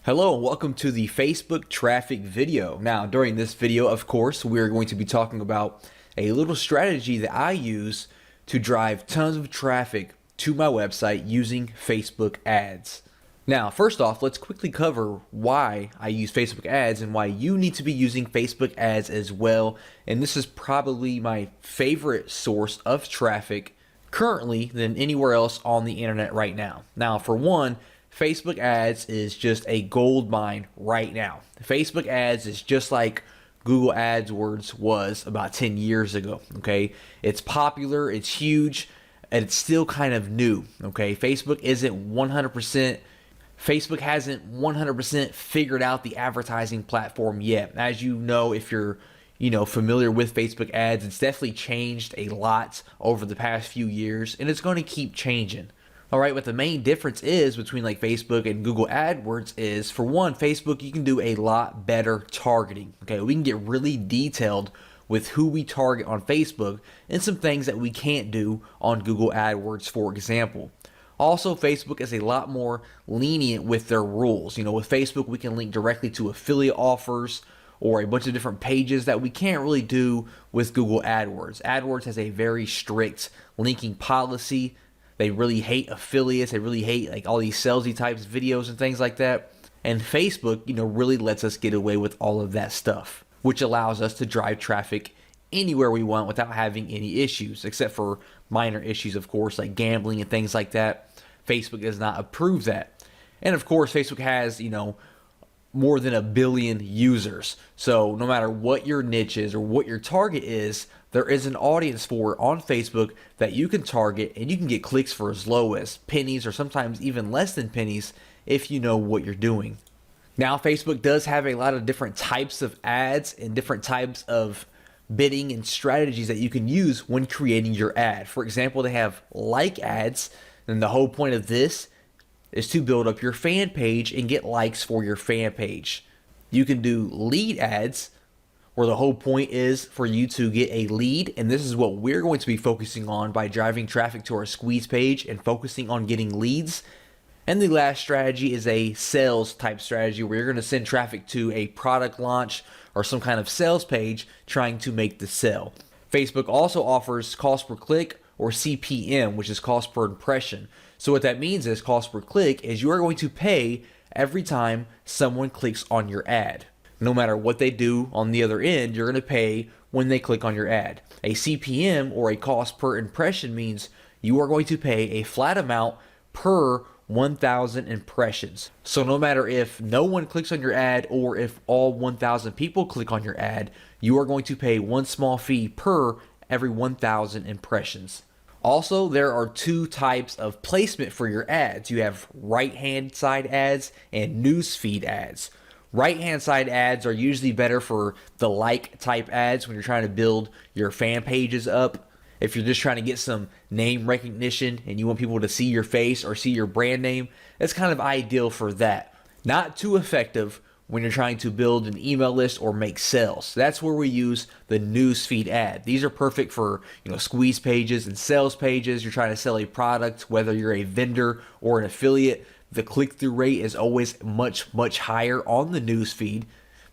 Hello and welcome to the Facebook Traffc video. Now, during this video, of course, we're going to be talking about a little strategy that I use to drive tons of traffic to my website using Facebook ads. Now, first off, let's quickly cover why I use Facebook ads and why you need to be using Facebook ads as well. And this is probably my favorite source of traffic currently than anywhere else on the internet right now. Now, for one, Facebook ads is just a gold mine right now. Facebook ads is just like Google AdWords was about 10 years ago, okay? It's popular, it's huge, and it's still kind of new, okay? Facebook hasn't 100% figured out the advertising platform yet. As you know, if you're familiar with Facebook ads, it's definitely changed a lot over the past few years, and it's going to keep changing. All right, what the main difference is between like Facebook and Google AdWords is, for one, Facebook, you can do a lot better targeting. Okay, we can get really detailed with who we target on Facebook and some things that we can't do on Google AdWords, for example. Also, Facebook is a lot more lenient with their rules. With Facebook, we can link directly to affiliate offers or a bunch of different pages that we can't really do with Google AdWords. AdWords has a very strict linking policy. They really hate affiliates. They really hate like all these salesy types videos and things like that. And Facebook, really lets us get away with all of that stuff, which allows us to drive traffic anywhere we want without having any issues, except for minor issues, of course, like gambling and things like that. Facebook does not approve that. And of course, Facebook has, more than 1 billion users. So no matter what your niche is or what your target is, there is an audience for it on Facebook that you can target, and you can get clicks for as low as pennies or sometimes even less than pennies if you know what you're doing. Now, Facebook does have a lot of different types of ads and different types of bidding and strategies that you can use when creating your ad. For example, they have like ads, and the whole point of this is to build up your fan page and get likes for your fan page. You can do lead ads, where the whole point is for you to get a lead, and this is what we're going to be focusing on by driving traffic to our squeeze page and focusing on getting leads. And the last strategy is a sales type strategy, where you're going to send traffic to a product launch or some kind of sales page trying to make the sale. Facebook also offers cost per click, or CPM, which is cost per impression. So what that means is cost per click is you are going to pay every time someone clicks on your ad. No matter what they do on the other end, you're going to pay when they click on your ad. A CPM, or a cost per impression, means you are going to pay a flat amount per 1,000 impressions. So no matter if no one clicks on your ad or if all 1,000 people click on your ad, you are going to pay one small fee per every 1,000 impressions. Also, there are two types of placement for your ads. You have right-hand side ads and newsfeed ads. Right-hand side ads are usually better for the like type ads when you're trying to build your fan pages up. If you're just trying to get some name recognition and you want people to see your face or see your brand name, that's kind of ideal for that. Not too effective when you're trying to build an email list or make sales. That's where we use the newsfeed ad. These are perfect for squeeze pages and sales pages. You're trying to sell a product, whether you're a vendor or an affiliate. The click-through rate is always much, much higher on the newsfeed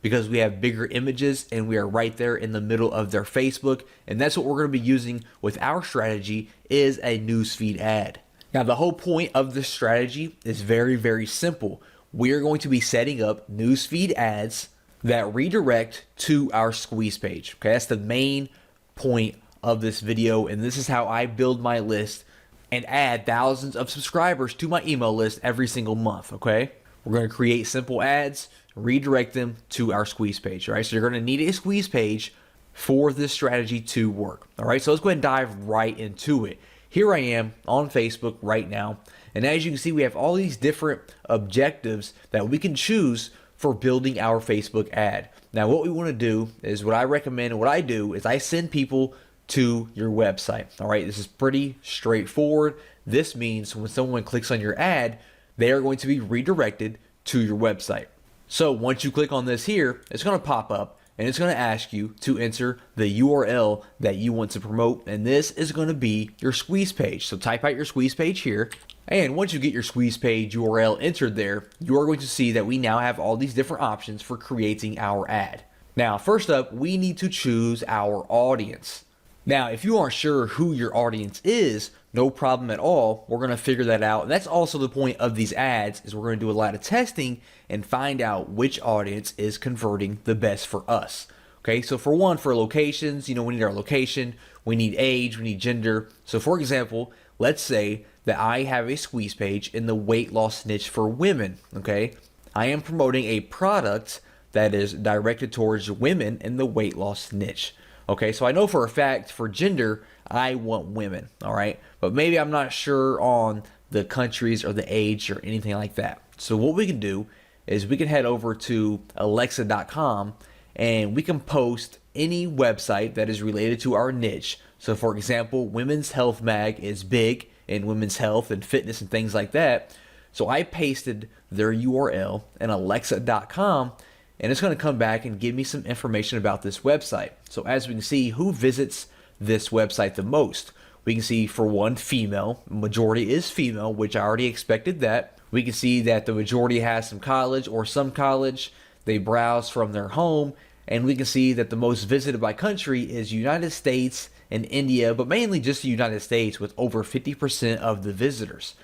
because we have bigger images and we are right there in the middle of their Facebook. And that's what we're going to be using with our strategy, is a newsfeed ad. Now, the whole point of this strategy is very, very simple. We are going to be setting up newsfeed ads that redirect to our squeeze page. Okay, that's the main point of this video, and this is how I build my list and add thousands of subscribers to my email list every single month. Okay, we're going to create simple ads, redirect them to our squeeze page. All right, so you're going to need a squeeze page for this strategy to work. All right, so let's go ahead and dive right into it. Here I am on Facebook right now, and as you can see, we have all these different objectives that we can choose for building our Facebook ad. Now, what we want to do is, what I recommend and what I do is I send people to your website. All right, this is pretty straightforward. This means when someone clicks on your ad, they are going to be redirected to your website. So once you click on this here, it's going to pop up and it's going to ask you to enter the URL that you want to promote, and this is going to be your squeeze page. So type out your squeeze page here, and once you get your squeeze page URL entered there, you are going to see that we now have all these different options for creating our ad. Now, first up, we need to choose our audience. Now, if you aren't sure who your audience is, no problem at all. We're going to figure that out. And that's also the point of these ads, is we're going to do a lot of testing and find out which audience is converting the best for us. Okay, so for one, for locations, we need our location, we need age, we need gender. So for example, let's say that I have a squeeze page in the weight loss niche for women. Okay, I am promoting a product that is directed towards women in the weight loss niche. Okay, so I know for a fact for gender, I want women, all right? But maybe I'm not sure on the countries or the age or anything like that. So what we can do is we can head over to alexa.com and we can post any website that is related to our niche. So for example, Women's Health Mag is big in women's health and fitness and things like that. So I pasted their URL in alexa.com, and it's going to come back and give me some information about this website. So as we can see, who visits this website the most? We can see for one, female. Majority is female, which I already expected that. We can see that the majority has some college or some college. They browse from their home, and we can see that the most visited by country is United States and India, but mainly just the United States with over 50% of the visitors.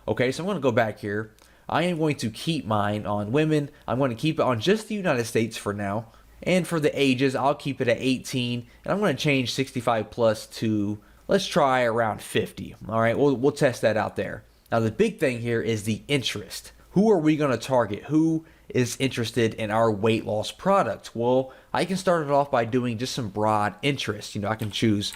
Okay, so I'm going to go back here. I am going to keep mine on women. I'm going to keep it on just the United States for now. And for the ages, I'll keep it at 18. And I'm going to change 65 plus to, let's try around 50. All right, we'll test that out there. Now, the big thing here is the interest. Who are we going to target? Who is interested in our weight loss product? Well, I can start it off by doing just some broad interest. I can choose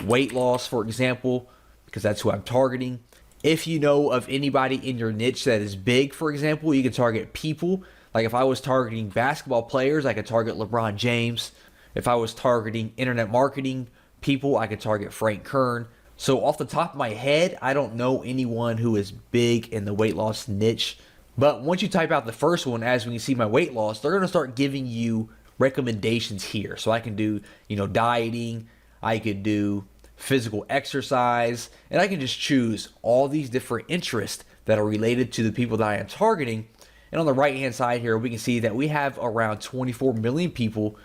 weight loss, for example, because that's who I'm targeting. If you know of anybody in your niche that is big, for example, you can target people. Like if I was targeting basketball players, I could target LeBron James. If I was targeting internet marketing people, I could target Frank Kern. So off the top of my head, I don't know anyone who is big in the weight loss niche. But once you type out the first one, as we can see my weight loss, they're going to start giving you recommendations here. So I can do, dieting. I could do physical exercise, and I can just choose all these different interests that are related to the people that I am targeting. And on the right hand side here, we can see that we have around 24 million people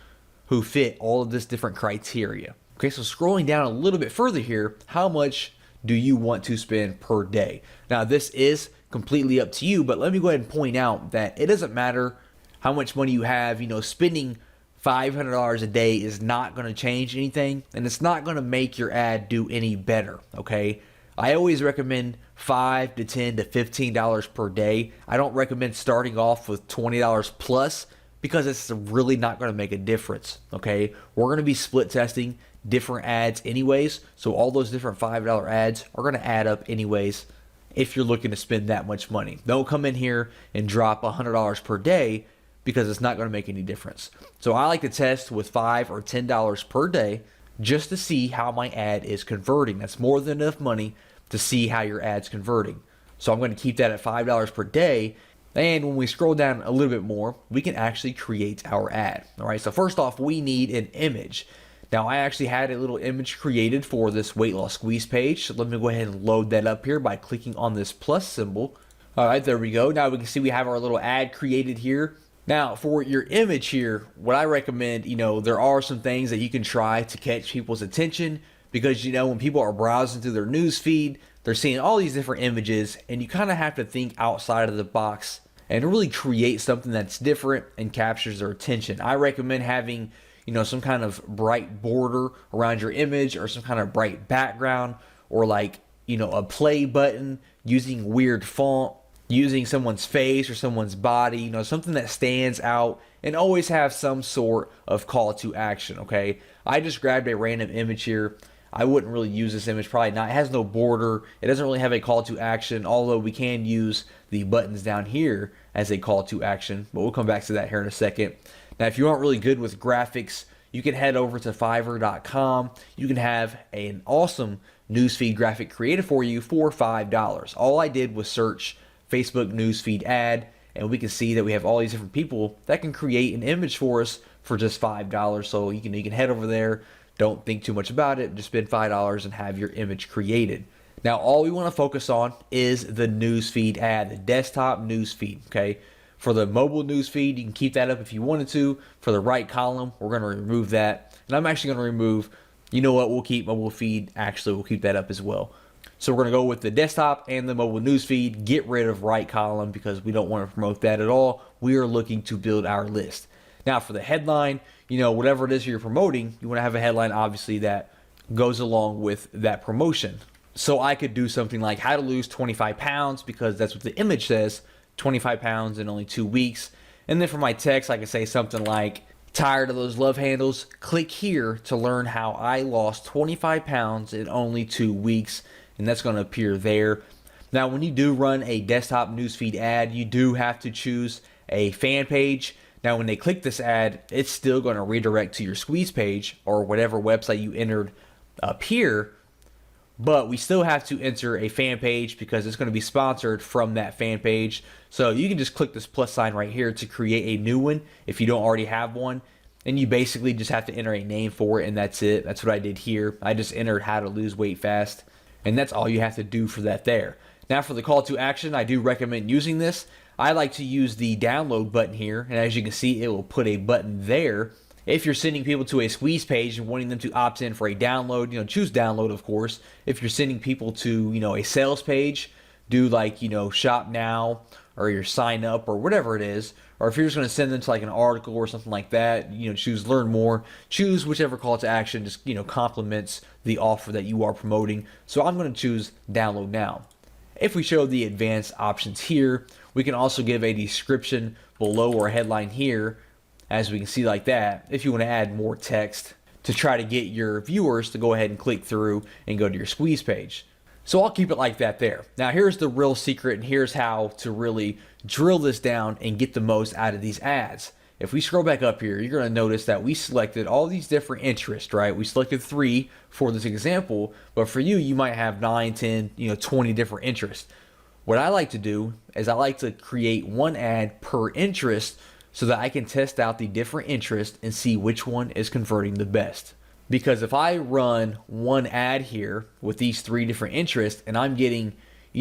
who fit all of this different criteria. Okay, so scrolling down a little bit further here, how much do you want to spend per day? Now, this is completely up to you, but let me go ahead and point out that it doesn't matter how much money you have. Spending $500 a day is not going to change anything, and it's not going to make your ad do any better, okay? I always recommend $5 to $10 to $15 per day. I don't recommend starting off with $20 plus, because it's really not going to make a difference, okay? We're going to be split testing different ads anyways, so all those different $5 ads are going to add up anyways if you're looking to spend that much money. Don't come in here and drop $100 per day, because it's not going to make any difference. So I like to test with $5 or $10 per day just to see how my ad is converting. That's more than enough money to see how your ad's converting. So I'm going to keep that at $5 per day. And when we scroll down a little bit more, we can actually create our ad. All right, so first off, we need an image. Now, I actually had a little image created for this weight loss squeeze page. So let me go ahead and load that up here by clicking on this plus symbol. All right, there we go. Now we can see we have our little ad created here. Now, for your image here, what I recommend, there are some things that you can try to catch people's attention, because, when people are browsing through their news feed, they're seeing all these different images, and you kind of have to think outside of the box and really create something that's different and captures their attention. I recommend having, some kind of bright border around your image, or some kind of bright background, or like, a play button, using weird font, using someone's face or someone's body, something that stands out, and always have some sort of call to action, okay? I just grabbed a random image here. I wouldn't really use this image, probably not. It has no border. It doesn't really have a call to action, although we can use the buttons down here as a call to action, but we'll come back to that here in a second. Now, if you aren't really good with graphics, you can head over to Fiverr.com. You can have an awesome newsfeed graphic created for you for $5. All I did was search Facebook newsfeed ad, and we can see that we have all these different people that can create an image for us for just $5. So you can head over there, don't think too much about it, just spend $5 and have your image created. Now all we want to focus on is the newsfeed ad, the desktop newsfeed. Okay, for the mobile newsfeed, you can keep that up if you wanted to. For the right column, we're going to remove that, and I'm actually going to remove, you know what, we'll keep mobile feed. Actually, we'll keep that up as well. So we're going to go with the desktop and the mobile newsfeed, get rid of right column because we don't want to promote that at all. We are looking to build our list. Now for the headline, you know, whatever it is you're promoting, you want to have a headline obviously that goes along with that promotion. So I could do something like how to lose 25 pounds because that's what the image says, 25 pounds in only 2 weeks. And then for my text, I could say something like, tired of those love handles? Click here to learn how I lost 25 pounds in only 2 weeks. And that's going to appear there. Now, when you do run a desktop newsfeed ad, you do have to choose a fan page. Now, when they click this ad, it's still going to redirect to your squeeze page or whatever website you entered up here. But we still have to enter a fan page because it's going to be sponsored from that fan page. So you can just click this plus sign right here to create a new one if you don't already have one. And you basically just have to enter a name for it, and that's it. That's what I did here. I just entered how to lose weight fast. And that's all you have to do for that there. Now for the call to action, I do recommend using this. I like to use the download button here. And as you can see, it will put a button there. If you're sending people to a squeeze page and wanting them to opt in for a download, you know, choose download, of course. If you're sending people to, you know, a sales page, do like, you know, shop now or your sign up or whatever it is. Or if you're just going to send them to like an article or something like that, you know, choose learn more, choose whichever call to action just, you know, complements the offer that you are promoting. So I'm going to choose download now. If we show the advanced options here, we can also give a description below or a headline here, as we can see like that, if you want to add more text to try to get your viewers to go ahead and click through and go to your squeeze page. So I'll keep it like that there. Now here's the real secret, and here's how to really drill this down and get the most out of these ads. If we scroll back up here, you're going to notice that we selected all these different interests, right? We selected 3 for this example, but for you, you might have 9, 10, 20 different interests. What I like to do is I like to create one ad per interest so that I can test out the different interests and see which one is converting the best. Because if I run one ad here with these 3 different interests and I'm getting,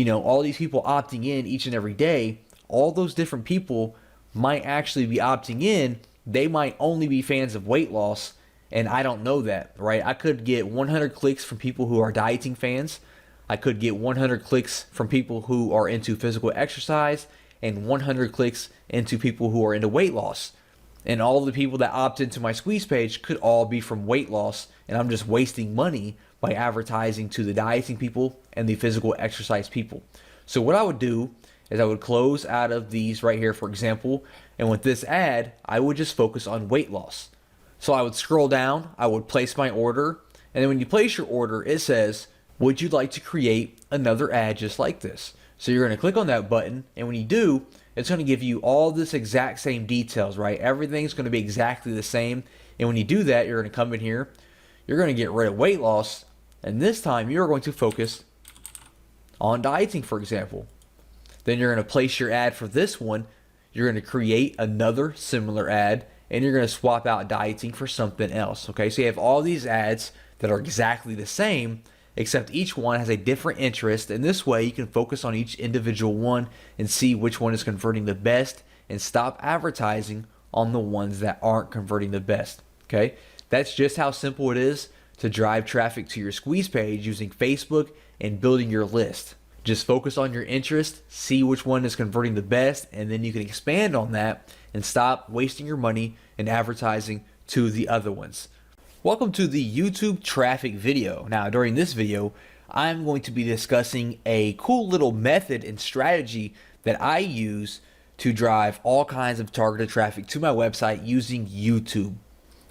all these people opting in each and every day, all those different people might actually be opting in. They might only be fans of weight loss, and I don't know that, right? I could get 100 clicks from people who are dieting fans. I could get 100 clicks from people who are into physical exercise and 100 clicks into people who are into weight loss. And all of the people that opt into my squeeze page could all be from weight loss, and I'm just wasting money by advertising to the dieting people and the physical exercise people. So what I would do is I would close out of these right here, for example, and with this ad, I would just focus on weight loss. So I would scroll down, I would place my order, and then when you place your order, it says, would you like to create another ad just like this? So you're going to click on that button, and when you do, it's going to give you all this exact same details, right? Everything's going to be exactly the same. And when you do that, you're going to come in here, you're going to get rid of weight loss, and this time you're going to focus on dieting, for example. Then you're going to place your ad for this one. You're going to create another similar ad, and you're going to swap out dieting for something else. Okay, so you have all these ads that are exactly the same, except each one has a different interest. And this way you can focus on each individual one and see which one is converting the best and stop advertising on the ones that aren't converting the best. Okay, that's just how simple it is to drive traffic to your squeeze page using Facebook and building your list. Just focus on your interest, see which one is converting the best, and then you can expand on that and stop wasting your money and advertising to the other ones. Welcome to the YouTube Traffc video. Now, during this video, I'm going to be discussing a cool little method and strategy that I use to drive all kinds of targeted traffic to my website using YouTube.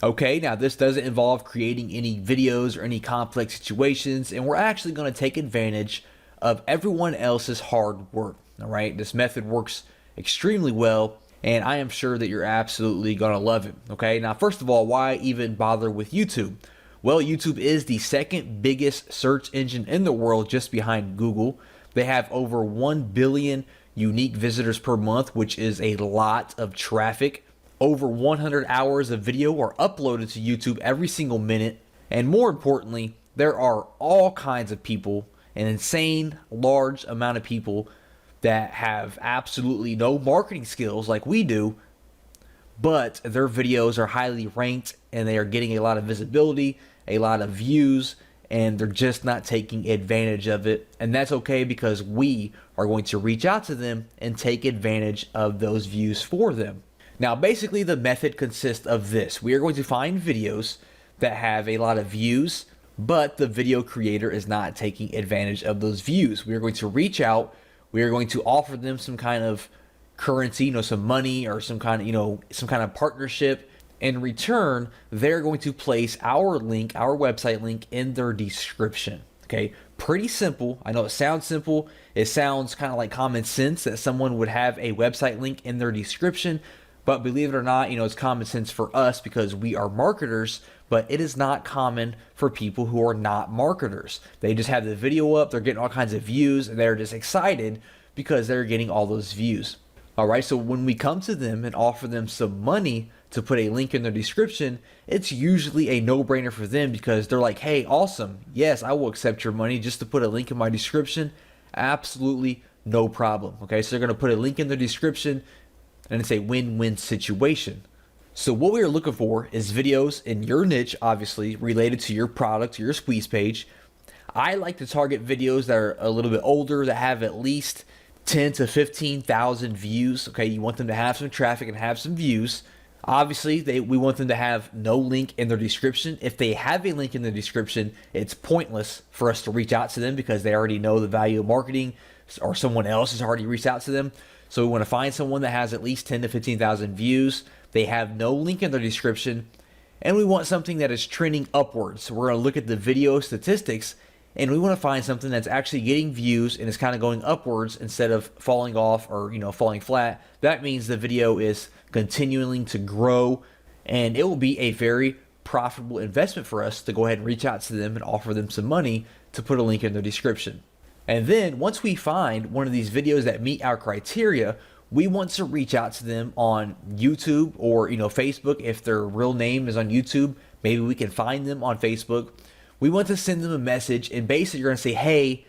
Okay, now this doesn't involve creating any videos or any complex situations, and we're actually going to take advantage of everyone else's hard work. All right, this method works extremely well, and I am sure that you're absolutely gonna love it. Okay, now first of all, why even bother with YouTube? Well, YouTube is the second biggest search engine in the world, just behind Google. They have over 1 billion unique visitors per month, which is a lot of traffic. Over 100 hours of video are uploaded to YouTube every single minute. And more importantly, there are all kinds of people, an insane large amount of people that have absolutely no marketing skills like we do, but their videos are highly ranked and they are getting a lot of visibility, a lot of views, and they're just not taking advantage of it. And that's okay, because we are going to reach out to them and take advantage of those views for them. Now, basically the method consists of this. We are going to find videos that have a lot of views, but the video creator is not taking advantage of those views. We are going to reach out. We are going to offer them some kind of currency, some money or some kind of partnership. In return, they're going to place our link, our website link, in their description. Okay, pretty simple. I know it sounds simple. It sounds kind of like common sense that someone would have a website link in their description, but believe it or not, it's common sense for us because we are marketers, but it is not common for people who are not marketers. They just have the video up, they're getting all kinds of views, and they're just excited because they're getting all those views. All right, so when we come to them and offer them some money to put a link in their description, it's usually a no-brainer for them because they're like, hey, awesome. Yes, I will accept your money just to put a link in my description. Absolutely no problem. Okay, so they're going to put a link in their description and it's a win-win situation. So what we are looking for is videos in your niche, obviously related to your product, your squeeze page. I like to target videos that are a little bit older, that have at least 10 to 15,000 views. Okay, you want them to have some traffic and have some views. Obviously, we want them to have no link in their description. If they have a link in the description, it's pointless for us to reach out to them because they already know the value of marketing, or someone else has already reached out to them. So we want to find someone that has at least 10 to 15,000 views. They have no link in their description, and we want something that is trending upwards. So we're going to look at the video statistics, and we want to find something that's actually getting views and is kind of going upwards instead of falling off or falling flat. That means the video is continuing to grow, and it will be a very profitable investment for us to go ahead and reach out to them and offer them some money to put a link in their description. And then once we find one of these videos that meet our criteria, we want to reach out to them on YouTube or Facebook. If their real name is on YouTube, maybe we can find them on Facebook. We want to send them a message, and basically you're going to say, hey,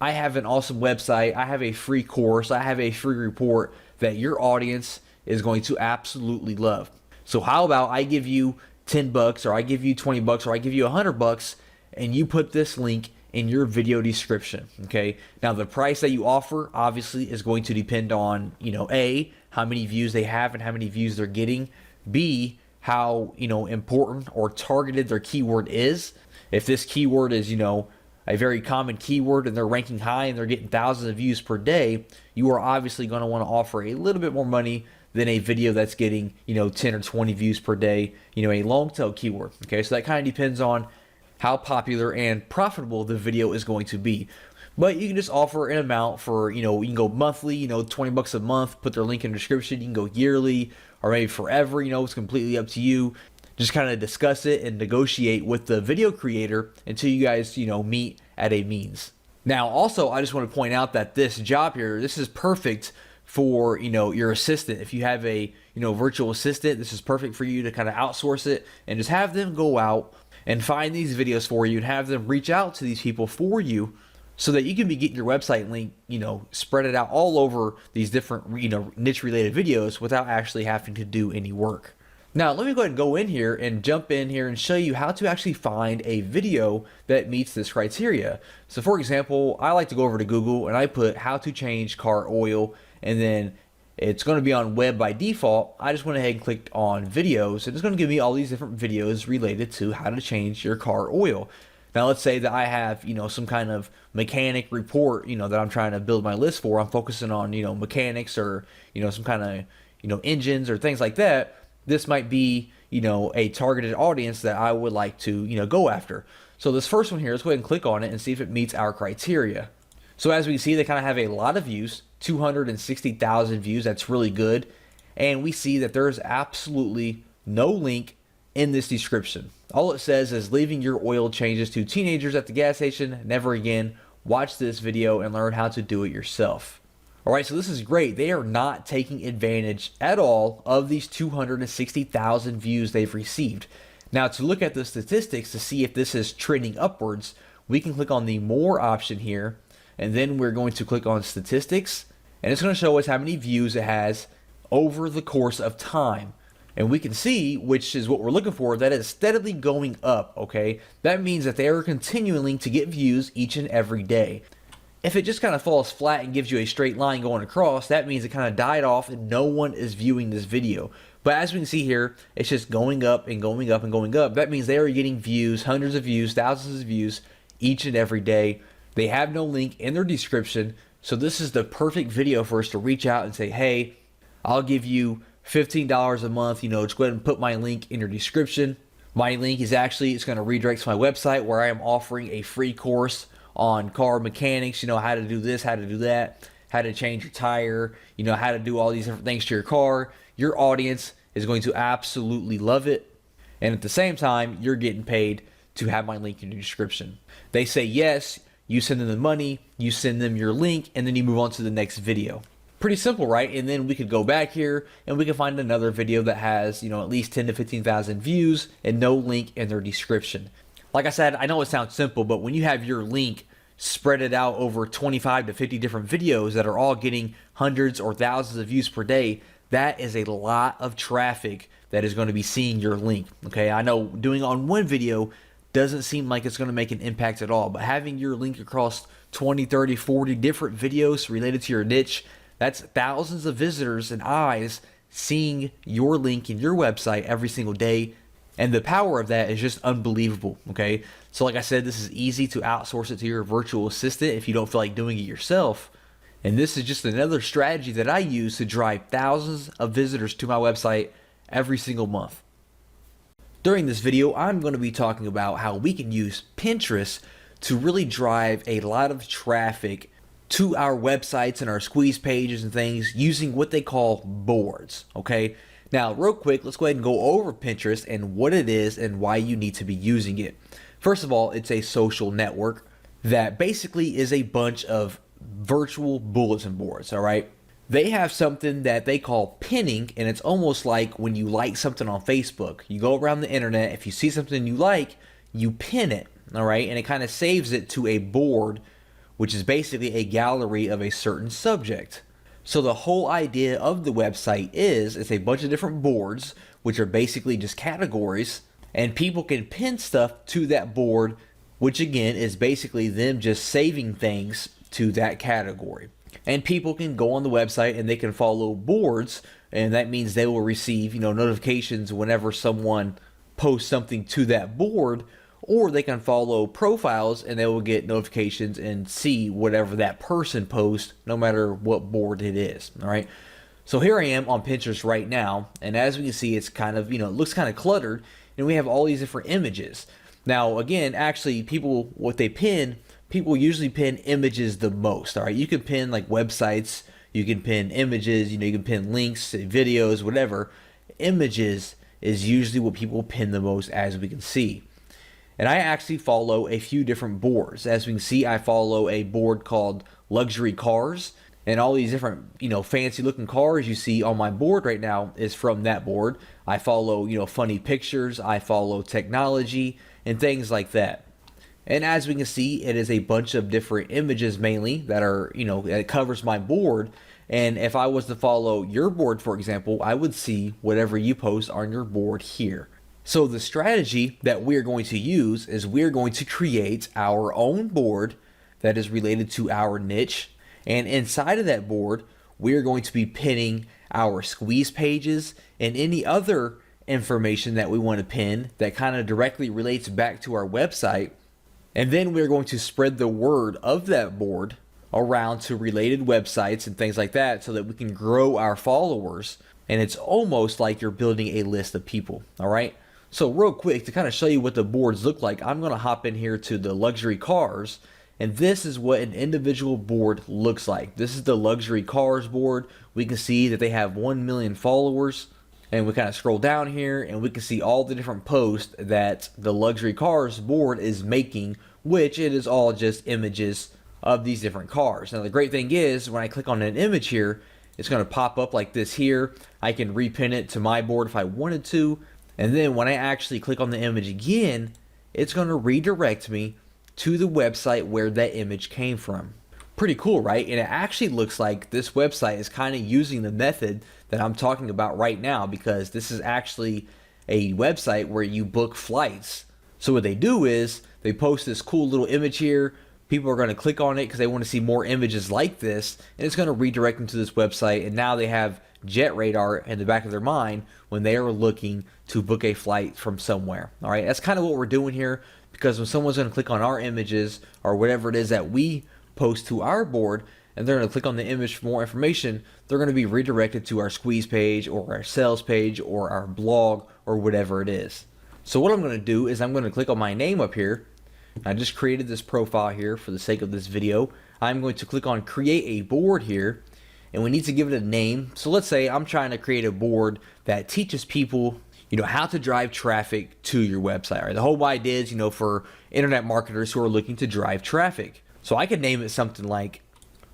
I have an awesome website, I have a free course, I have a free report that your audience is going to absolutely love. So how about I give you $10, or I give you $20, or I give you $100, and you put this link in your video description. Okay, now the price that you offer obviously is going to depend on A, how many views they have and how many views they're getting, B, how important or targeted their keyword is. If this keyword is a very common keyword and they're ranking high and they're getting thousands of views per day, you are obviously going to want to offer a little bit more money than a video that's getting 10 or 20 views per day, a long tail keyword. Okay, so that kind of depends on how popular and profitable the video is going to be. But you can just offer an amount for, you can go monthly, $20 a month, put their link in the description. You can go yearly or maybe forever, it's completely up to you. Just kind of discuss it and negotiate with the video creator until you guys, meet at a means. Now, also, I just want to point out that this job here, this is perfect for, your assistant. If you have a, virtual assistant, this is perfect for you to kind of outsource it and just have them go out and find these videos for you and have them reach out to these people for you so that you can be getting your website link, spread it out all over these different, niche related videos without actually having to do any work. Now, let me go ahead and go in here and jump in here and show you how to actually find a video that meets this criteria. So for example, I like to go over to Google and I put how to change car oil, and then it's going to be on web by default. I just went ahead and clicked on videos, and it's going to give me all these different videos related to how to change your car oil. Now, let's say that I have, some kind of mechanic report, that I'm trying to build my list for. I'm focusing on, mechanics or, some kind of, engines or things like that. This might be, a targeted audience that I would like to, go after. So this first one here, let's go ahead and click on it and see if it meets our criteria. So as we see, they kind of have a lot of views, 260,000 views. That's really good. And we see that there's absolutely no link in this description. All it says is leaving your oil changes to teenagers at the gas station. Never again. Watch this video and learn how to do it yourself. All right, so this is great. They are not taking advantage at all of these 260,000 views they've received. Now, to look at the statistics to see if this is trending upwards, we can click on the More option here, and then we're going to click on Statistics, and it's going to show us how many views it has over the course of time. And we can see, which is what we're looking for, that it's steadily going up, okay? That means that they are continuing to get views each and every day. If it just kind of falls flat and gives you a straight line going across, that means it kind of died off and no one is viewing this video. But as we can see here, it's just going up and going up and going up. That means they are getting views, hundreds of views, thousands of views each and every day. They have no link in their description. So this is the perfect video for us to reach out and say, hey, I'll give you $15 a month. Just go ahead and put my link in your description. My link is it's going to redirect to my website where I am offering a free course on car mechanics, how to do this, how to do that, how to change your tire, how to do all these different things to your car. Your audience is going to absolutely love it. And at the same time, you're getting paid to have my link in your description. They say yes, you send them the money, you send them your link, and then you move on to the next video. Pretty simple, right? And then we could go back here and we can find another video that has, at least 10 to 15,000 views and no link in their description. Like I said, I know it sounds simple, but when you have your link spread it out over 25 to 50 different videos that are all getting hundreds or thousands of views per day, that is a lot of traffic that is going to be seeing your link. Okay, I know doing it on one video doesn't seem like it's going to make an impact at all, but having your link across 20, 30, 40 different videos related to your niche, that's thousands of visitors and eyes seeing your link in your website every single day. And the power of that is just unbelievable, okay? So like I said, this is easy to outsource it to your virtual assistant if you don't feel like doing it yourself. And this is just another strategy that I use to drive thousands of visitors to my website every single month. During this video, I'm going to be talking about how we can use Pinterest to really drive a lot of traffic to our websites and our squeeze pages and things using what they call boards, okay? Now, real quick, let's go ahead and go over Pinterest and what it is and why you need to be using it. First of all, it's a social network that basically is a bunch of virtual bulletin boards, all right? They have something that they call pinning, and it's almost like when you like something on Facebook. You go around the internet, if you see something you like, you pin it, all right? And it kind of saves it to a board, which is basically a gallery of a certain subject. So the whole idea of the website is it's a bunch of different boards, which are basically just categories, and people can pin stuff to that board, which again is basically them just saving things to that category. And people can go on the website and they can follow boards, and that means they will receive, notifications whenever someone posts something to that board, or they can follow profiles and they will get notifications and see whatever that person posts, no matter what board it is. All right. So here I am on Pinterest right now, and as we can see, it's kind of, it looks kind of cluttered, and we have all these different images. Now, again, actually, people usually pin images the most. All right. You can pin like websites, you can pin images, you can pin links, videos, whatever. Images is usually what people pin the most, as we can see. And I actually follow a few different boards. As we can see, I follow a board called Luxury Cars, and all these different, fancy looking cars you see on my board right now is from that board. I follow, funny pictures, I follow technology and things like that. And as we can see, it is a bunch of different images mainly that are, it covers my board. And if I was to follow your board, for example, I would see whatever you post on your board here. So the strategy that we're going to use is we're going to create our own board that is related to our niche. And inside of that board, we're going to be pinning our squeeze pages and any other information that we want to pin that kind of directly relates back to our website. And then we're going to spread the word of that board around to related websites and things like that so that we can grow our followers. And it's almost like you're building a list of people, all right? So real quick, to kind of show you what the boards look like, I'm going to hop in here to the Luxury Cars, and this is what an individual board looks like. This is the Luxury Cars board. We can see that they have 1 million followers, and we kind of scroll down here and we can see all the different posts that the Luxury Cars board is making, which it is all just images of these different cars. Now the great thing is when I click on an image here, it's going to pop up like this here. I can repin it to my board if I wanted to. And then when I actually click on the image again, it's going to redirect me to the website where that image came from. Pretty cool, right? And it actually looks like this website is kind of using the method that I'm talking about right now, because this is actually a website where you book flights. So what they do is they post this cool little image here. People are going to click on it because they want to see more images like this, and it's going to redirect them to this website. And now they have jet radar in the back of their mind when they are looking to book a flight from somewhere. All right, that's kind of what we're doing here, because when someone's going to click on our images or whatever it is that we post to our board, and they're going to click on the image for more information, they're going to be redirected to our squeeze page or our sales page or our blog or whatever it is. So what I'm going to do is I'm going to click on my name up here. I just created this profile here for the sake of this video. I'm going to click on create a board here, and we need to give it a name. So let's say I'm trying to create a board that teaches people, how to drive traffic to your website. Right? The whole idea is, for internet marketers who are looking to drive traffic. So I could name it something like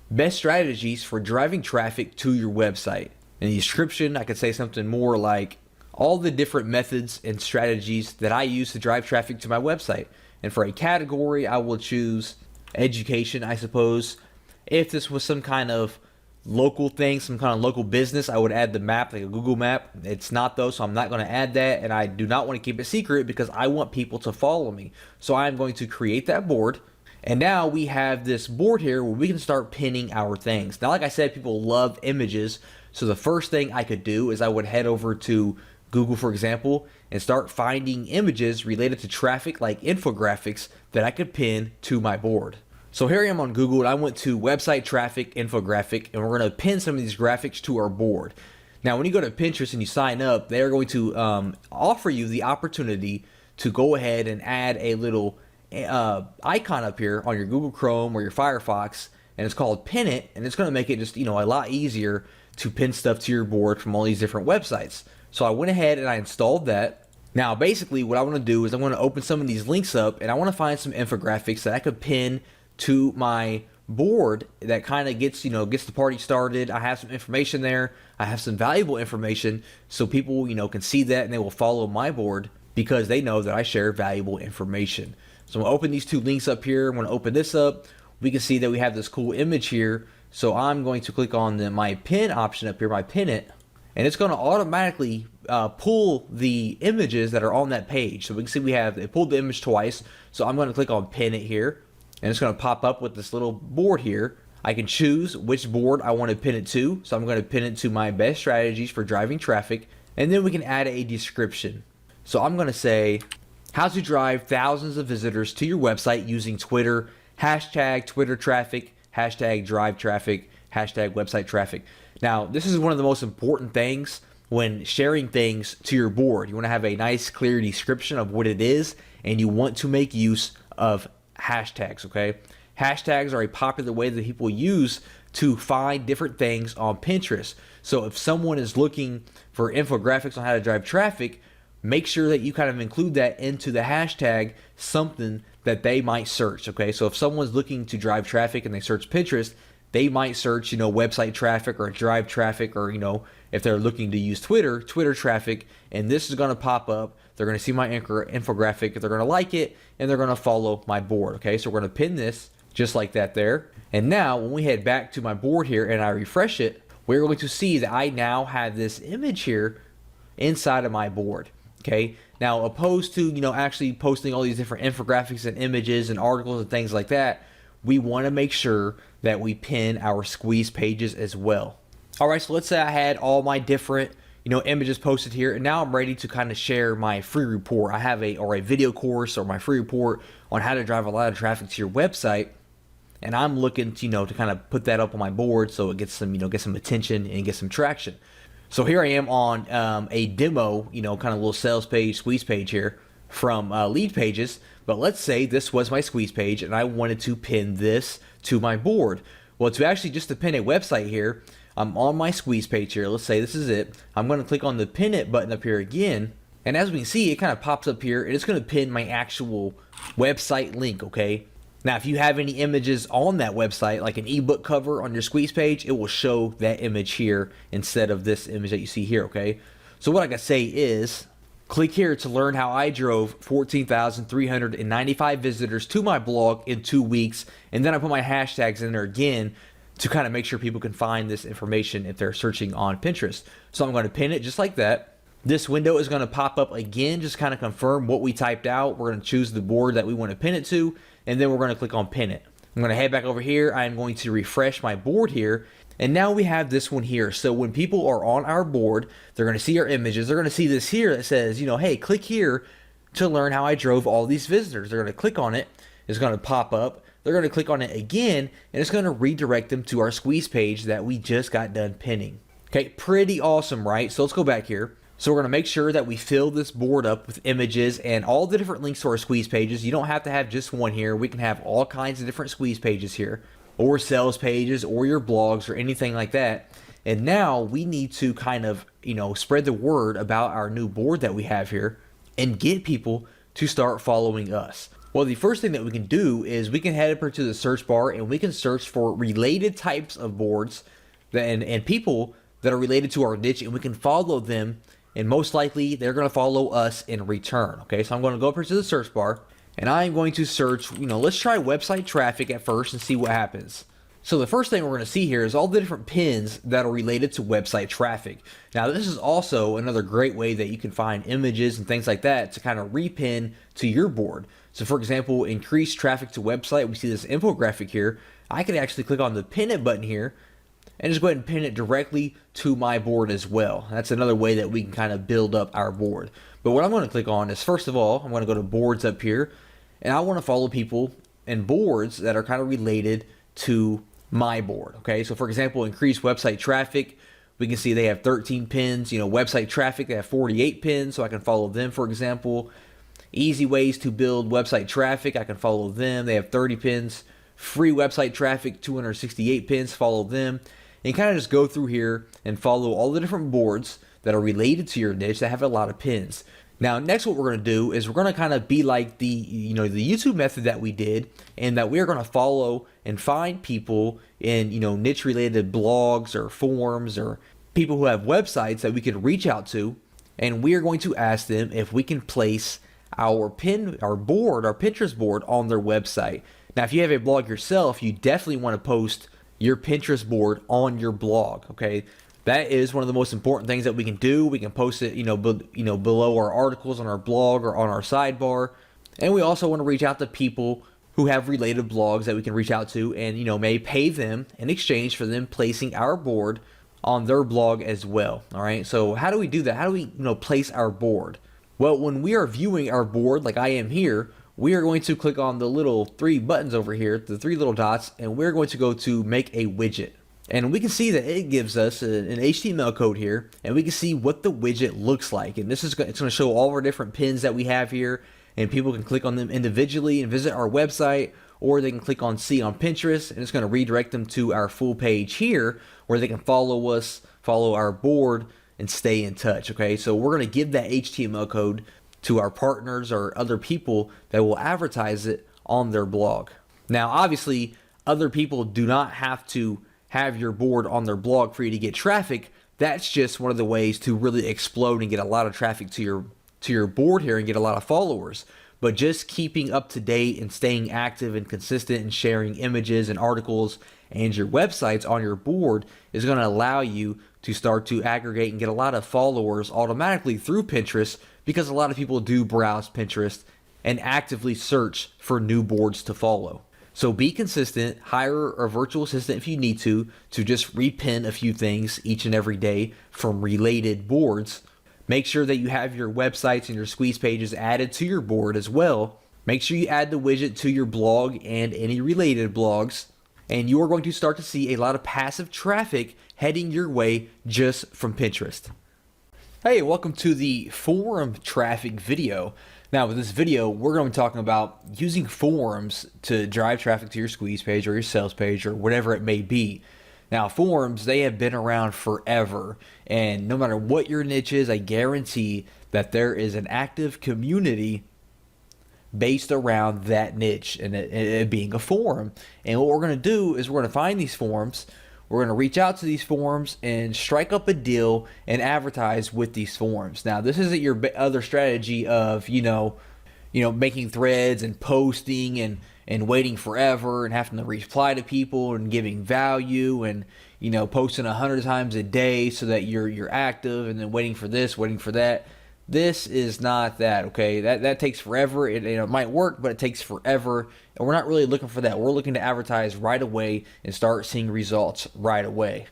best strategies for driving traffic to your website. In the description, I could say something more like all the different methods and strategies that I use to drive traffic to my website. And for a category, I will choose education, I suppose. If this was some kind of local thing, some kind of local business, I would add the map, like a Google map. It's not though, so I'm not going to add that, and I do not want to keep it secret because I want people to follow me. So I'm going to create that board, and now we have this board here where we can start pinning our things. Now, like I said, people love images, so the first thing I could do is I would head over to Google, for example, and start finding images related to traffic, like infographics, that I could pin to my board. So here I am on Google, and I went to website traffic infographic, and we're going to pin some of these graphics to our board. Now, when you go to Pinterest and you sign up, they're going to offer you the opportunity to go ahead and add a little icon up here on your Google Chrome or your Firefox, and it's called Pin It, and it's going to make it just a lot easier to pin stuff to your board from all these different websites. So I went ahead and I installed that. Now basically what I want to do is I want to open some of these links up, and I want to find some infographics that I could pin to my board that kind of gets the party started. I have some information there. I have some valuable information, so people can see that and they will follow my board because they know that I share valuable information. So I'm going to open these two links up here. I'm going to open this up. We can see that we have this cool image here. So I'm going to click on my pin option up here, my pin it, and it's going to automatically pull the images that are on that page. So we can see it pulled the image twice. So I'm going to click on pin it here, and it's going to pop up with this little board here. I can choose which board I want to pin it to. So I'm going to pin it to my best strategies for driving traffic, and then we can add a description. So I'm going to say how to drive thousands of visitors to your website using Twitter, hashtag Twitter traffic, hashtag drive traffic, hashtag website traffic. Now, this is one of the most important things when sharing things to your board. You want to have a nice, clear description of what it is, and you want to make use of hashtags, okay? Hashtags are a popular way that people use to find different things on Pinterest. So if someone is looking for infographics on how to drive traffic, make sure that you kind of include that into the hashtag, something that they might search, okay? So if someone's looking to drive traffic and they search Pinterest, they might search, website traffic or drive traffic, or, if they're looking to use Twitter traffic, and this is going to pop up. They're going to see my infographic, they're going to like it, and they're going to follow my board, okay? So we're going to pin this just like that there. And now when we head back to my board here and I refresh it, we're going to see that I now have this image here inside of my board, okay? Now, opposed to, actually posting all these different infographics and images and articles and things like that, we want to make sure that we pin our squeeze pages as well. All right, so let's say I had all my different, images posted here, and now I'm ready to kind of share my free report. I have a video course or my free report on how to drive a lot of traffic to your website, and I'm looking to kind of put that up on my board so it gets some, get some attention and get some traction. So here I am on a demo, kind of little sales page, squeeze page here from Lead Pages. But let's say this was my squeeze page and I wanted to pin this to my board. Well, just to pin a website here, I'm on my squeeze page here. Let's say this is it. I'm going to click on the pin it button up here again. And as we can see, it kind of pops up here and it's going to pin my actual website link, okay? Now, if you have any images on that website, like an ebook cover on your squeeze page, it will show that image here instead of this image that you see here, okay? So what I can say is, click here to learn how I drove 14,395 visitors to my blog in 2 weeks, and then I put my hashtags in there again to kind of make sure people can find this information if they're searching on Pinterest. So I'm going to pin it just like that. This window is going to pop up again, just kind of confirm what we typed out. We're going to choose the board that we want to pin it to, and then we're going to click on pin it. I'm going to head back over here. I'm going to refresh my board here, and now we have this one here. So when people are on our board, they're going to see our images. They're going to see this here that says, you know, hey, click here to learn how I drove all these visitors. They're going to click on it. It's going to pop up. They're going to click on it again, and it's going to redirect them to our squeeze page that we just got done pinning. Okay, pretty awesome, right? So let's go back here. So we're going to make sure that we fill this board up with images and all the different links to our squeeze pages. You don't have to have just one here. We can have all kinds of different squeeze pages here, or sales pages, or your blogs, or anything like that. And now we need to kind of, you know, spread the word about our new board that we have here and get people to start following us. Well, the first thing that we can do is we can head over to the search bar and we can search for related types of boards and people that are related to our niche, and we can follow them, and most likely they're going to follow us in return. Okay, so I'm going to go over to the search bar and I'm going to search, you know, let's try website traffic at first and see what happens. So the first thing we're going to see here is all the different pins that are related to website traffic. Now, this is also another great way that you can find images and things like that to kind of repin to your board. So for example, increase traffic to website. We see this infographic here. I could actually click on the pin it button here and just go ahead and pin it directly to my board as well. That's another way that we can kind of build up our board. But what I'm going to click on is, first of all, I'm going to go to boards up here, and I want to follow people and boards that are kind of related to my board. Okay, so for example, increase website traffic. We can see they have 13 pins. You know, website traffic, they have 48 pins, so I can follow them, for example. Easy ways to build website traffic, I can follow them. They have 30 pins. Free website traffic, 268 pins, follow them. And kind of just go through here and follow all the different boards that are related to your niche that have a lot of pins. Now, next what we're going to do is we're going to kind of be like the, you know, the YouTube method that we did, and that we're going to follow and find people in, you know, niche related blogs or forums or people who have websites that we can reach out to, and we are going to ask them if we can place our Pinterest board on their website. Now, if you have a blog yourself, you definitely want to post your Pinterest board on your blog. Okay, that is one of the most important things that we can do. We can post it, below our articles on our blog or on our sidebar. And we also want to reach out to people who have related blogs that we can reach out to, and may pay them in exchange for them placing our board on their blog as well. All right. So how do we do that? How do we place our board? Well, when we are viewing our board, like I am here, we are going to click on the little three buttons over here, the three little dots, and we're going to go to make a widget. And we can see that it gives us an HTML code here, and we can see what the widget looks like. And it's going to show all of our different pins that we have here, and people can click on them individually and visit our website, or they can click on see on Pinterest, and it's going to redirect them to our full page here, where they can follow us, follow our board, and stay in touch. Okay, so we're going to give that HTML code to our partners or other people that will advertise it on their blog. Now, obviously, other people do not have to have your board on their blog for you to get traffic. That's just one of the ways to really explode and get a lot of traffic to your board here and get a lot of followers. But just keeping up to date and staying active and consistent and sharing images and articles and your websites on your board is going to allow you to start to aggregate and get a lot of followers automatically through Pinterest, because a lot of people do browse Pinterest and actively search for new boards to follow. So be consistent, hire a virtual assistant if you need to just repin a few things each and every day from related boards. Make sure that you have your websites and your squeeze pages added to your board as well. Make sure you add the widget to your blog and any related blogs, and you are going to start to see a lot of passive traffic heading your way just from Pinterest. Hey, welcome to the forum traffic video. Now, with this video, we're going to be talking about using forums to drive traffic to your squeeze page or your sales page or whatever it may be. Now, forums, they have been around forever, and no matter what your niche is, I guarantee that there is an active community based around that niche and it being a forum. And what we're going to do is we're going to find these forums. We're going to reach out to these forums and strike up a deal and advertise with these forums. Now, this isn't your other strategy of, making threads and posting and waiting forever and having to reply to people and giving value and, posting 100 times a day so that you're active and then waiting for this, waiting for that. This is not that, okay? That takes forever. It might work, but it takes forever. And we're not really looking for that. We're looking to advertise right away and start seeing results right away.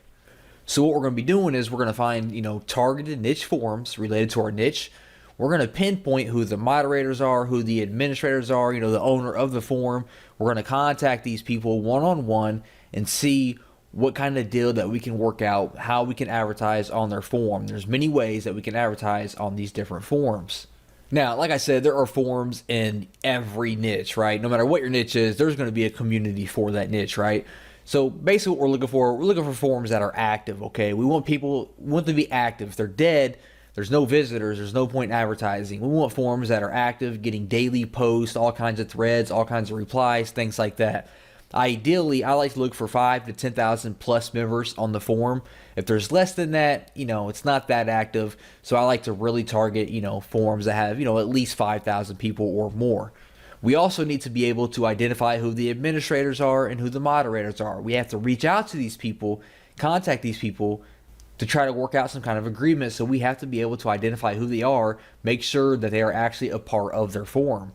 So what we're going to be doing is we're going to find, targeted niche forums related to our niche. We're going to pinpoint who the moderators are, who the administrators are, the owner of the forum. We're going to contact these people one-on-one and see what kind of deal that we can work out, how we can advertise on their forum. There's many ways that we can advertise on these different forums. Now, like I said, there are forums in every niche, right? No matter what your niche is, there's going to be a community for that niche, right? So basically what we're looking for forums that are active, okay? We want them to be active. If they're dead, there's no visitors, there's no point in advertising. We want forums that are active, getting daily posts, all kinds of threads, all kinds of replies, things like that. Ideally, I like to look for 5 to 10,000 plus members on the forum. If there's less than that, it's not that active. So I like to really target, forums that have, at least 5,000 people or more. We also need to be able to identify who the administrators are and who the moderators are. We have to reach out to these people, contact these people to try to work out some kind of agreement. So we have to be able to identify who they are, make sure that they are actually a part of their forum.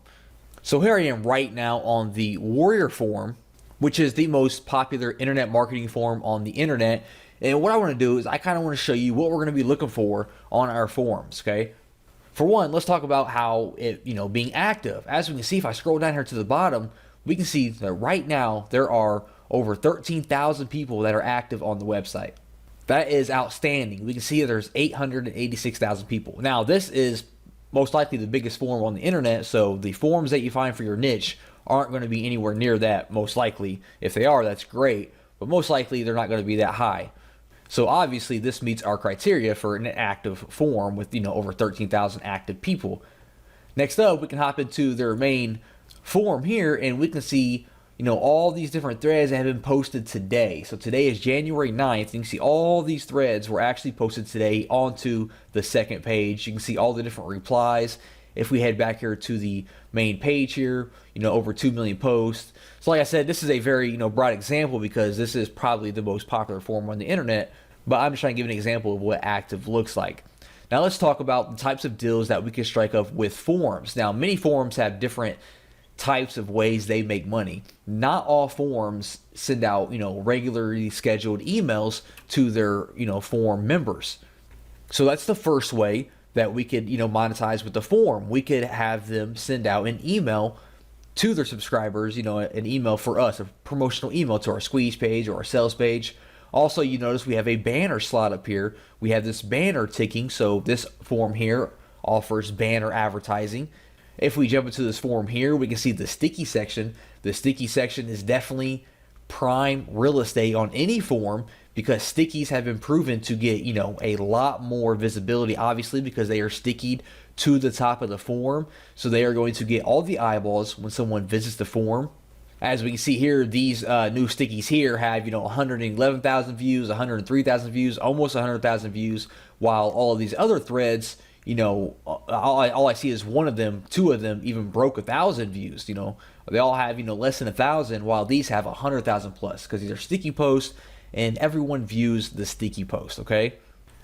So here I am right now on the Warrior forum, which is the most popular internet marketing forum on the internet. And what I want to do is I kind of want to show you what we're going to be looking for on our forums, okay? For one, let's talk about how it, being active. As we can see, if I scroll down here to the bottom, we can see that right now there are over 13,000 people that are active on the website. That is outstanding. We can see there's 886,000 people. Now, this is most likely the biggest forum on the internet, so the forums that you find for your niche aren't going to be anywhere near that, most likely. If they are, that's great, but most likely they're not going to be that high. So obviously this meets our criteria for an active forum with, over 13,000 active people. Next up, we can hop into their main forum here and we can see, all these different threads that have been posted today. So today is January 9th. You can see all these threads were actually posted today onto the second page. You can see all the different replies. If we head back here to the main page here, over 2 million posts. So like I said, this is a very, broad example because this is probably the most popular forum on the internet, but I'm just trying to give an example of what active looks like. Now let's talk about the types of deals that we can strike up with forums. Now, many forums have different types of ways they make money. Not all forums send out, regularly scheduled emails to their, forum members. So that's the first way that we could, monetize with the forum. We could have them send out an email to their subscribers, an email for us, a promotional email to our squeeze page or our sales page. Also, you notice we have a banner slot up here. We have this banner ticking, so this forum here offers banner advertising. If we jump into this forum here, we can see the sticky section. The sticky section is definitely prime real estate on any forum because stickies have been proven to get, a lot more visibility, obviously, because they are stickied to the top of the forum. So they are going to get all the eyeballs when someone visits the forum. As we can see here, these new stickies here have, 111,000 views, 103,000 views, almost 100,000 views, while all of these other threads, all I see is one of them, two of them even broke 1,000 views. They all have, less than 1,000, while these have 100,000 plus because these are sticky posts and everyone views the sticky post, okay?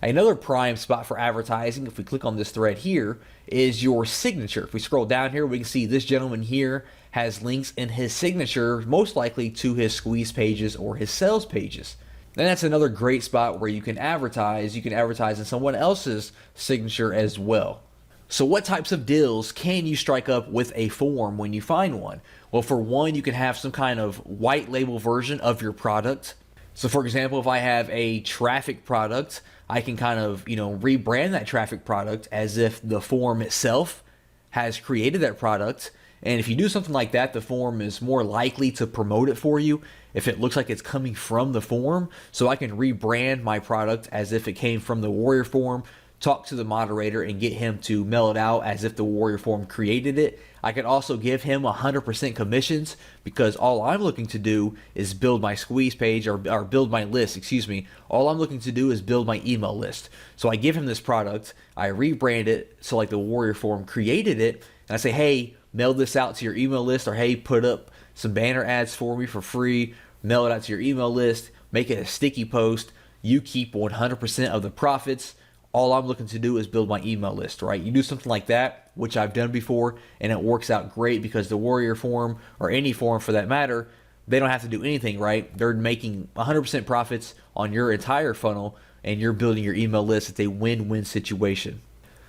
Another prime spot for advertising, if we click on this thread here, is your signature. If we scroll down here, we can see this gentleman here has links in his signature, most likely to his squeeze pages or his sales pages. And that's another great spot where you can advertise. You can advertise in someone else's signature as well. So what types of deals can you strike up with a forum when you find one? Well, for one, you can have some kind of white label version of your product. So for example, if I have a Traffc product, I can kind of, rebrand that Traffc product as if the forum itself has created that product. And if you do something like that, the forum is more likely to promote it for you if it looks like it's coming from the forum. So I can rebrand my product as if it came from the Warrior forum talk to the moderator and get him to mail it out as if the Warrior Forum created it. I could also give him 100% commissions because all I'm looking to do is build my squeeze page or build my list, excuse me. All I'm looking to do is build my email list. So I give him this product, I rebrand it so like the Warrior Forum created it, and I say, hey, mail this out to your email list, or hey, put up some banner ads for me for free, mail it out to your email list, make it a sticky post. You keep 100% of the profits. All I'm looking to do is build my email list, right? You do something like that, which I've done before, and it works out great because the Warrior Forum, or any forum for that matter, they don't have to do anything, right? They're making 100% profits on your entire funnel, and you're building your email list. It's a win-win situation.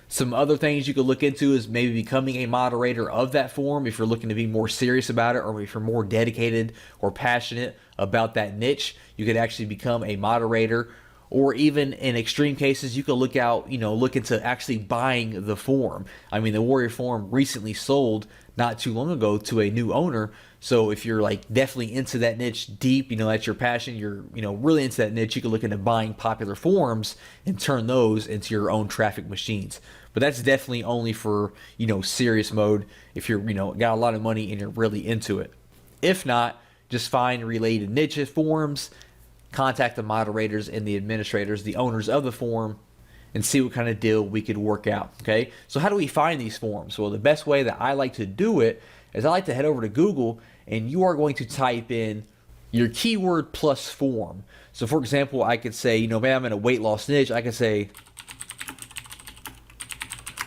Some other things you could look into is maybe becoming a moderator of that forum if you're looking to be more serious about it, or if you're more dedicated or passionate about that niche. You could actually become a moderator, or even in extreme cases, you could look into actually buying the forum. I mean, the Warrior Forum recently sold not too long ago to a new owner. So if you're like definitely into that niche deep, that's your passion, you're really into that niche, you can look into buying popular forums and turn those into your own Traffc machines. But that's definitely only for serious mode if you're got a lot of money and you're really into it. If not, just find related niche forums, contact the moderators and the administrators, the owners of the forum, and see what kind of deal we could work out. Okay, so how do we find these forums? Well, the best way that I like to do it is I like to head over to Google, and you are going to type in your keyword plus forum. So for example, I could say, man, I'm in a weight loss niche. I could say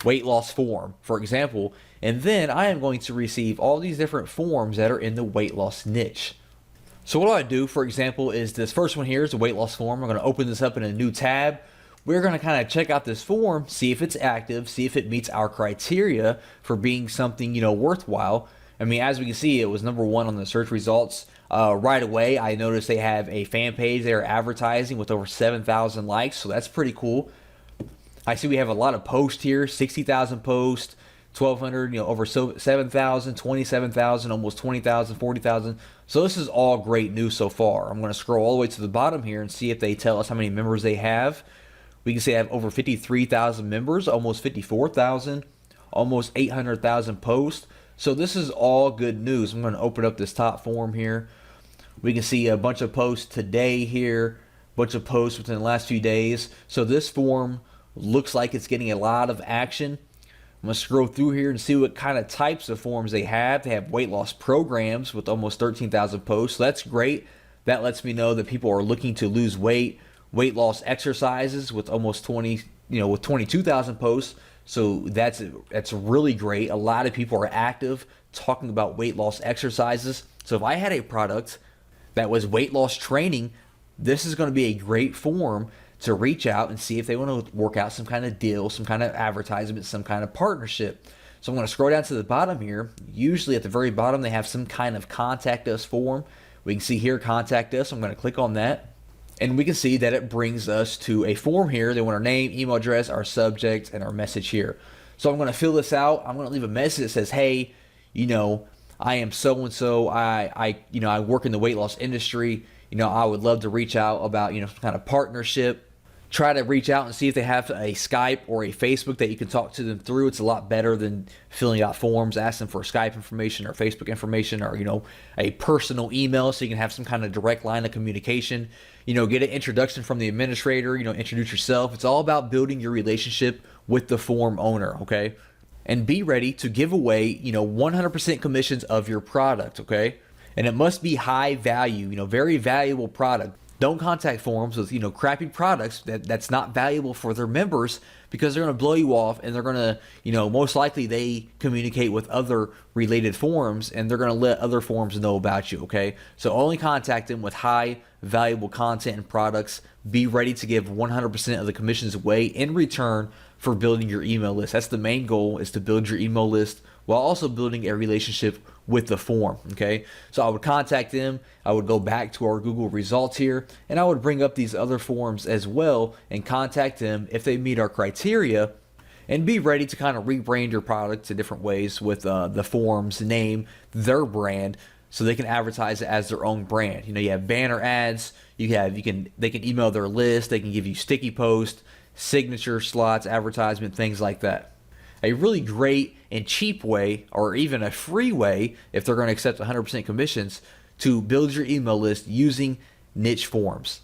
weight loss forum, for example, and then I am going to receive all these different forums that are in the weight loss niche. So what I do, for example, is this first one here is the weight loss forum. I'm going to open this up in a new tab. We're going to kind of check out this forum, see if it's active, see if it meets our criteria for being something, worthwhile. I mean, as we can see, it was #1 on the search results. Right away, I noticed they have a fan page they're advertising with over 7,000 likes, so that's pretty cool. I see we have a lot of posts here, 60,000 posts, 1,200, over 7,000, 27,000, almost 20,000, 40,000. So this is all great news so far. I'm going to scroll all the way to the bottom here and see if they tell us how many members they have. We can see they have over 53,000 members, almost 54,000, almost 800,000 posts. So this is all good news. I'm going to open up this top forum here. We can see a bunch of posts today here, a bunch of posts within the last few days. So this forum looks like it's getting a lot of action. I'm going to scroll through here and see what kind of types of forums they have. They have weight loss programs with almost 13,000 posts. So that's great. That lets me know that people are looking to lose weight. Weight loss exercises with almost 22,000 posts. So that's really great. A lot of people are active talking about weight loss exercises. So if I had a product that was weight loss training, this is going to be a great forum to reach out and see if they want to work out some kind of deal, some kind of advertisement, some kind of partnership. So I'm going to scroll down to the bottom here. Usually at the very bottom, they have some kind of contact us form. We can see here, contact us. I'm going to click on that. And we can see that it brings us to a form here. They want our name, email address, our subject, and our message here. So I'm going to fill this out. I'm going to leave a message that says, hey, I am so-and-so. I work in the weight loss industry. I would love to reach out about, some kind of partnership. Try to reach out and see if they have a Skype or a Facebook that you can talk to them through. It's a lot better than filling out forms, asking for Skype information or Facebook information, or, a personal email so you can have some kind of direct line of communication. Get an introduction from the administrator, introduce yourself. It's all about building your relationship with the forum owner, okay? And be ready to give away, 100% commissions of your product, okay? And it must be high value, very valuable product. Don't contact forums with, crappy products that's not valuable for their members, because they're going to blow you off, and they're going to, most likely they communicate with other related forums, and they're going to let other forums know about you, okay? So only contact them with high valuable content and products. Be ready to give 100% of the commissions away in return for building your email list. That's the main goal, is to build your email list while also building a relationship with the forum, okay? So I would contact them, I would go back to our Google results here, and I would bring up these other forums as well and contact them if they meet our criteria, and be ready to kind of rebrand your product in different ways with the forum's name, their brand, so they can advertise it as their own brand. You have banner ads, they can email their list, they can give you sticky posts, signature slots, advertisement, things like that. A really great and cheap way, or even a free way, if they're going to accept 100% commissions, to build your email list using niche forms.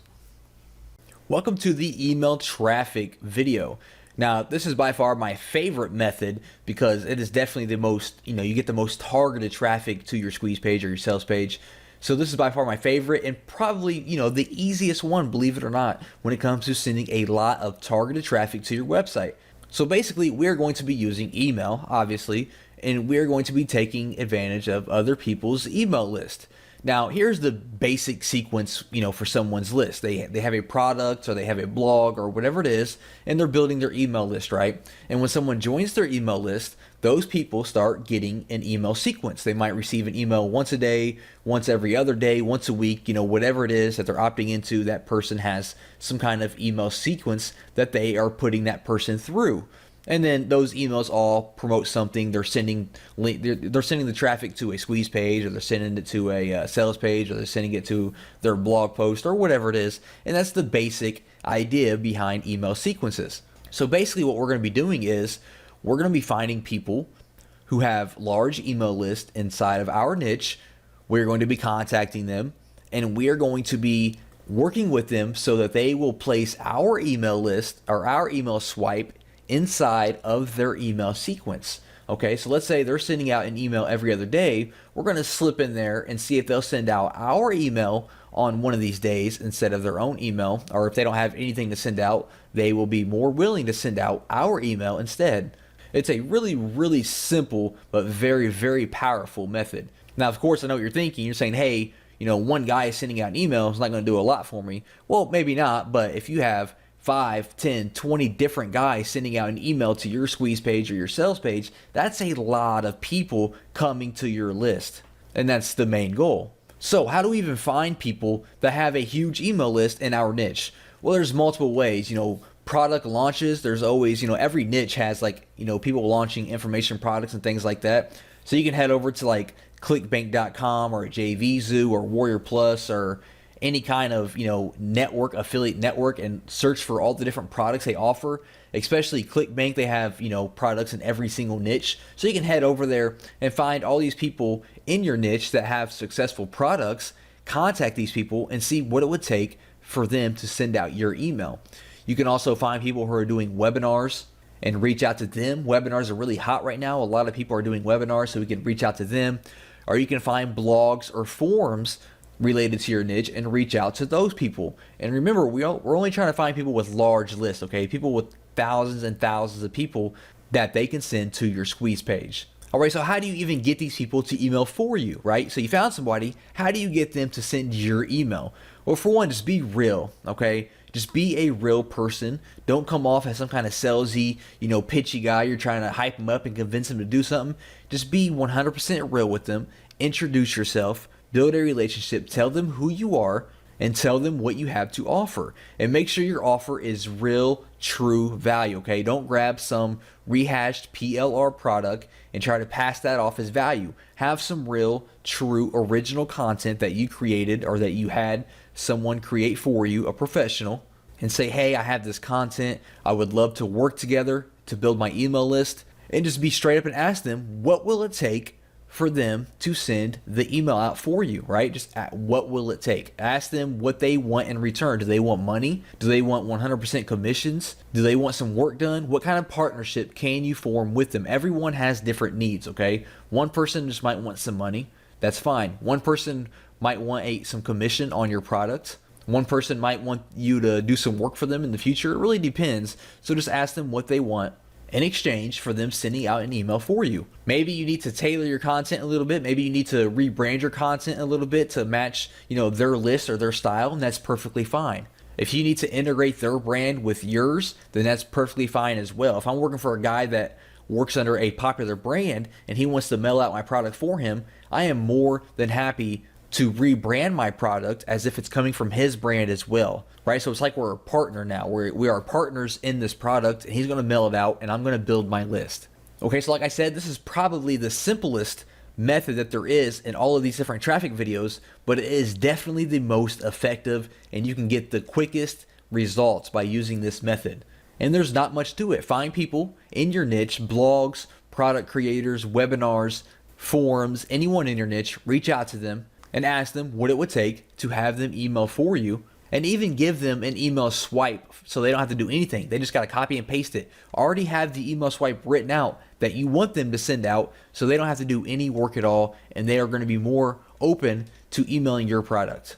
Welcome to the email traffic video. Now, this is by far my favorite method because it is definitely the most, you get the most targeted traffic to your squeeze page or your sales page. So this is by far my favorite and probably, the easiest one, believe it or not, when it comes to sending a lot of targeted traffic to your website. So basically, we're going to be using email, obviously, and we're going to be taking advantage of other people's email list. Now, here's the basic sequence, for someone's list. They have a product or they have a blog or whatever it is, and they're building their email list, right? And when someone joins their email list, those people start getting an email sequence. They might receive an email once a day, once every other day, once a week, whatever it is that they're opting into. That person has some kind of email sequence that they are putting that person through. And then those emails all promote something. They're sending the traffic to a squeeze page, or they're sending it to a sales page, or they're sending it to their blog post, or whatever it is. And that's the basic idea behind email sequences. So basically what we're going to be doing is we're going to be finding people who have large email lists inside of our niche. We're going to be contacting them, and we are going to be working with them so that they will place our email list or our email swipe inside of their email sequence. Okay, so let's say they're sending out an email every other day. We're going to slip in there and see if they'll send out our email on one of these days instead of their own email, or if they don't have anything to send out, they will be more willing to send out our email instead. It's a really, really simple but very, very powerful method. Now, of course, I know what you're thinking. You're saying, hey, one guy is sending out an email is not going to do a lot for me. Well, maybe not, but if you have 5, 10, 20 different guys sending out an email to your squeeze page or your sales page, that's a lot of people coming to your list. And that's the main goal. So how do we even find people that have a huge email list in our niche? Well, there's multiple ways. Product launches, there's always, every niche has people launching information products and things like that. So you can head over to clickbank.com or JVZoo or Warrior Plus or any kind of affiliate network and search for all the different products they offer. Especially ClickBank, they have products in every single niche, so you can head over there and find all these people in your niche that have successful products. Contact these people and see what it would take for them to send out your email. You can also find people who are doing webinars and reach out to them. Webinars are really hot right now. A lot of people are doing webinars, so we can reach out to them. Or you can find blogs or forums related to your niche and reach out to those people. And remember, we're only trying to find people with large lists, okay? People with thousands and thousands of people that they can send to your squeeze page. All right, so how do you even get these people to email for you, right? So you found somebody, how do you get them to send your email? Well, for one, just be real, okay? Just be a real person. Don't come off as some kind of salesy, pitchy guy. You're trying to hype them up and convince them to do something. Just be 100% real with them. Introduce yourself. Build a relationship, tell them who you are, and tell them what you have to offer. And make sure your offer is real, true value, okay? Don't grab some rehashed PLR product and try to pass that off as value. Have some real, true, original content that you created or that you had someone create for you, a professional, and say, hey, I have this content. I would love to work together to build my email list. And just be straight up and ask them, what will it take for them to send the email out for you, right? Just what will it take? Ask them what they want in return. Do they want money? Do they want 100% commissions? Do they want some work done? What kind of partnership can you form with them? Everyone has different needs, okay? One person just might want some money. That's fine. One person might want some commission on your product. One person might want you to do some work for them in the future. It really depends. So just ask them what they want in exchange for them sending out an email for you. Maybe you need to tailor your content a little bit. Maybe you need to rebrand your content a little bit to match, their list or their style, and that's perfectly fine. If you need to integrate their brand with yours, then that's perfectly fine as well. If I'm working for a guy that works under a popular brand and he wants to mail out my product for him, I am more than happy to rebrand my product as if it's coming from his brand as well, right? So it's like we're a partner now. We are partners in this product, and he's going to mail it out, and I'm going to build my list. Okay, so like I said, this is probably the simplest method that there is in all of these different traffic videos, but it is definitely the most effective, and you can get the quickest results by using this method. And there's not much to it. Find people in your niche, blogs, product creators, webinars, forums, anyone in your niche, reach out to them and ask them what it would take to have them email for you, and even give them an email swipe so they don't have to do anything. They just got to copy and paste it. Already have the email swipe written out that you want them to send out so they don't have to do any work at all, and they are going to be more open to emailing your product.